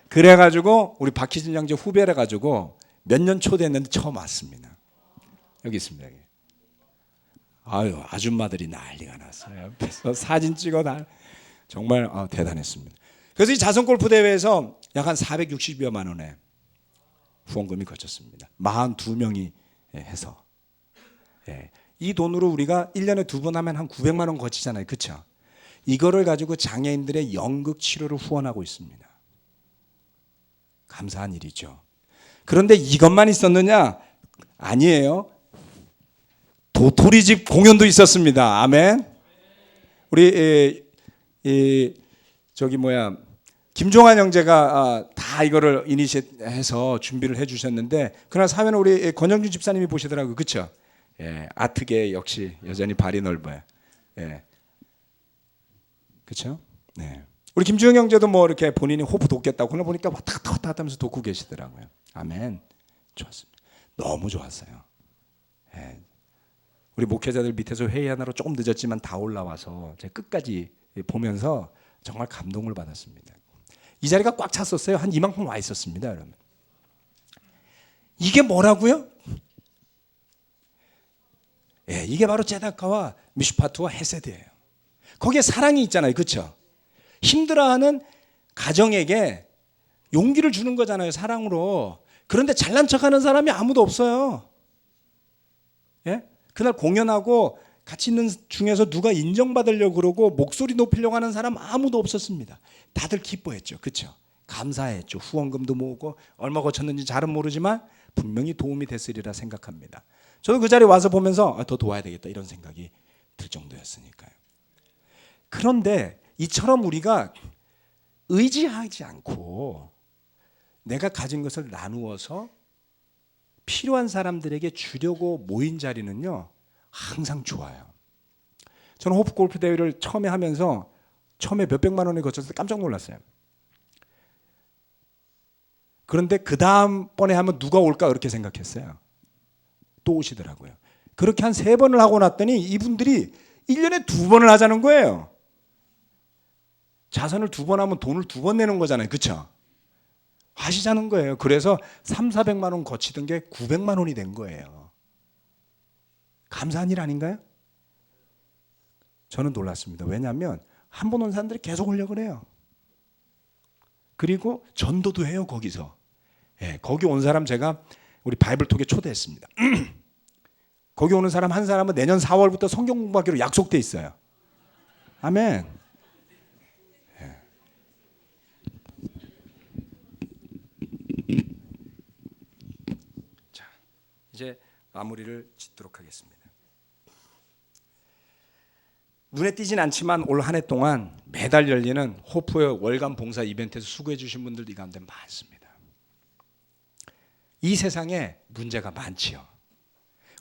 그래가지고 우리 박희진 형제 후배라 가지고 몇 년 초대했는데 처음 왔습니다. 여기 있습니다. 여기. 아줌마들이 난리가 났어요. 그래서 사진 찍어 정말 대단했습니다. 그래서 이 자선 골프 대회에서 약 한 460여만 원의 후원금이 거쳤습니다. 42명이 해서. 예. 이 돈으로 우리가 1년에 2번 하면 한 900만 원 거치잖아요. 그렇죠? 이거를 가지고 장애인들의 연극 치료를 후원하고 있습니다. 감사한 일이죠. 그런데 이것만 있었느냐? 아니에요. 도토리집 공연도 있었습니다. 아멘. 우리 김종환 형제가 다 이거를 이니시해서 준비를 해주셨는데 그날 사회는 우리 권영준 집사님이 보시더라고요. 그렇죠? 예, 아트계 역시 여전히 발이 넓어요. 예, 그렇죠? 네. 우리 김주영 형제도 뭐 이렇게 본인이 호프 돕겠다고 그날 보니까 왔다 갔다 하면서 돕고 계시더라고요. 아멘. 좋았습니다. 너무 좋았어요. 예. 우리 목회자들 밑에서 회의하느라 조금 늦었지만 다 올라와서 제가 끝까지 보면서 정말 감동을 받았습니다. 이 자리가 꽉 찼었어요. 한 이만큼 와 있었습니다, 여러분. 이게 뭐라고요? 예, 이게 바로 제다카와 미슈파트와 헤세드예요. 거기에 사랑이 있잖아요, 그렇죠? 힘들어하는 가정에게 용기를 주는 거잖아요, 사랑으로. 그런데 잘난 척하는 사람이 아무도 없어요. 예? 그날 공연하고 같이 있는 중에서 누가 인정받으려고 그러고 목소리 높이려고 하는 사람 아무도 없었습니다. 다들 기뻐했죠, 그렇죠? 감사했죠. 후원금도 모으고 얼마 거쳤는지 잘은 모르지만 분명히 도움이 됐으리라 생각합니다. 저도 그 자리에 와서 보면서 더 도와야 되겠다 이런 생각이 들 정도였으니까요. 그런데 이처럼 우리가 의지하지 않고 내가 가진 것을 나누어서 필요한 사람들에게 주려고 모인 자리는요, 항상 좋아요. 저는 호프 골프 대회를 처음에 하면서 처음에 몇백만 원에 거쳐서 깜짝 놀랐어요. 그런데 그 다음번에 하면 누가 올까 그렇게 생각했어요. 또 오시더라고요. 그렇게 한 3번을 하고 났더니 이분들이 1년에 2번을 하자는 거예요. 자선을 2번 하면 돈을 2번 내는 거잖아요, 그렇죠? 하시자는 거예요. 그래서 300~400만 원 거치던 게 900만 원이 된 거예요. 감사한 일 아닌가요? 저는 놀랐습니다. 왜냐하면 한 번 온 사람들이 계속 오려고 그래요. 그리고 전도도 해요, 거기서. 예, 거기 온 사람 제가 우리 바이블톡에 초대했습니다. 거기 오는 사람 한 사람은 내년 4월부터 성경 공부하기로 약속돼 있어요. 아멘. 예. 자, 이제 마무리를 짓도록 하겠습니다. 눈에 띄진 않지만 올 한 해 동안 매달 열리는 호프의 월간 봉사 이벤트에서 수고해 주신 분들도 이 가운데 많습니다. 이 세상에 문제가 많지요.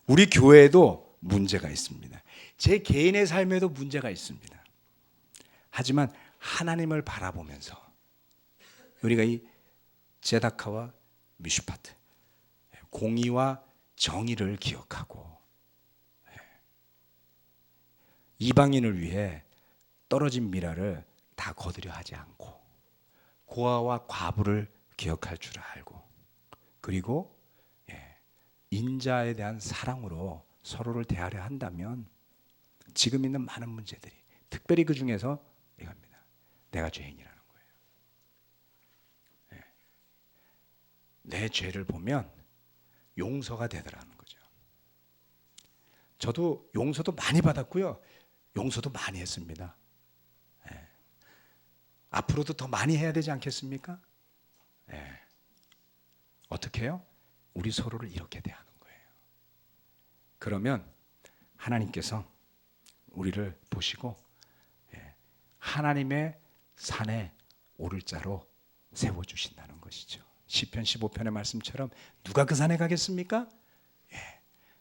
우리 교회에도 문제가 있습니다. 제 개인의 삶에도 문제가 있습니다. 하지만 하나님을 바라보면서 우리가 이 제다카와 미슈파트, 공의와 정의를 기억하고 이방인을 위해 떨어진 미라를 다 거두려 하지 않고 고아와 과부를 기억할 줄 알고, 그리고 인자에 대한 사랑으로 서로를 대하려 한다면 지금 있는 많은 문제들이, 특별히 그 중에서 이겁니다. 내가 죄인이라는 거예요. 내 죄를 보면 용서가 되더라는 거죠. 저도 용서도 많이 받았고요, 용서도 많이 했습니다. 앞으로도 더 많이 해야 되지 않겠습니까? 어떻게 해요? 우리 서로를 이렇게 대하는 거예요. 그러면 하나님께서 우리를 보시고 하나님의 산에 오를 자로 세워주신다는 것이죠. 시편 15편의 말씀처럼 누가 그 산에 가겠습니까?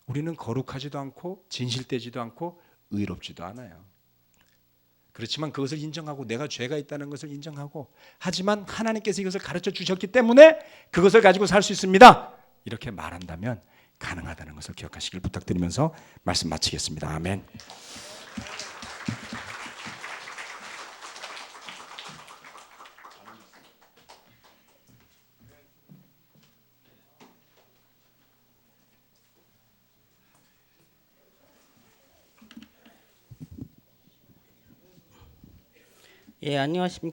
우리는 거룩하지도 않고 진실되지도 않고 의롭지도 않아요. 그렇지만 그것을 인정하고 내가 죄가 있다는 것을 인정하고, 하지만 하나님께서 이것을 가르쳐 주셨기 때문에 그것을 가지고 살 수 있습니다, 이렇게 말한다면 가능하다는 것을 기억하시길 부탁드리면서 말씀 마치겠습니다. 아멘. 예, 안녕하십니까.